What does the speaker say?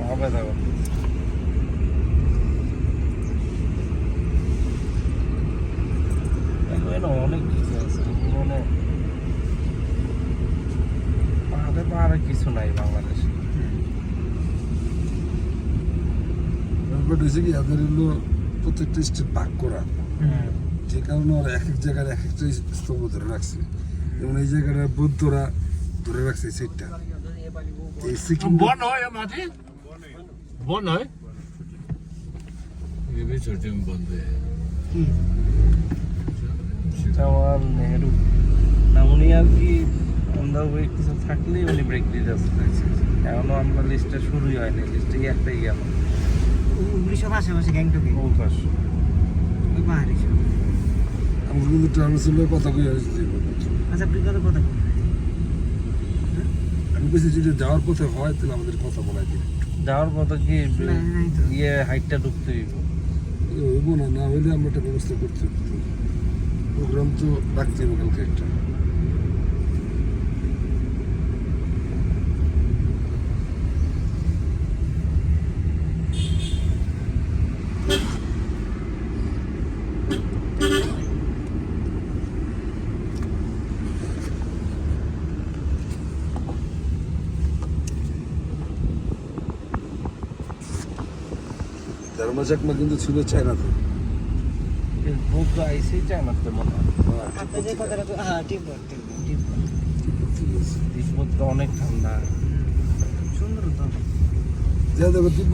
হবে তখন অনেক কিছু আছে মানে পাহাড়ে কিছু নাই বাংলাদেশে। ব্যাপারটা হচ্ছে কি এদের হলো প্রত্যেকটা স্টেট ভাগ করা, যে কারণে ওরা এক এক জায়গায় এক একটা স্তম্ভ ধরে রাখছে। যেমন এই জায়গাটা বৌদ্ধরা ধরে রাখছে এই সাইডটা। এই সিকিম বন হয় মাঝে বন হয় ये भी छोटे में बंद है জওয়াহরলাল নেহেরু না উনি আর কি অন্ধ্র কিছু থাকলেই উনি ব্রেক দিতে আসতে এখনো আমরা লিস্টটা শুরুই হয়নি, লিস্টে একটাই গেল ওগুলি সব আশেপাশে গ্যাংটকে ওই পাশ ওই পাহাড়ি সব। আমার কিন্তু ট্রাভেলসের কথা কই আসছে। আচ্ছা আপনি কথা কথা আমি বলছি যদি যাওয়ার পথে হয় তাহলে আমাদের কথা বলাই দিন। যাওয়ার পথে কি নাই তো। ইয়ে হাইটটা ঢুকতে হইব। হইব না, না হইলে আমরা একটা ব্যবস্থা করতে হবে। প্রোগ্রাম তো রাখতে হবে কালকে একটা। ধর্ম চাকমা কিন্তু ছিল চায়নাতে। বৌদ্ধ আইসেই চায়নাতে মনে হয়। আপনি যে কথাটা হ্যাঁ ঠিক ঠিক তিব্বত অনেক ঠান্ডা। সুন্দর তো। যা দেখো তিব্বত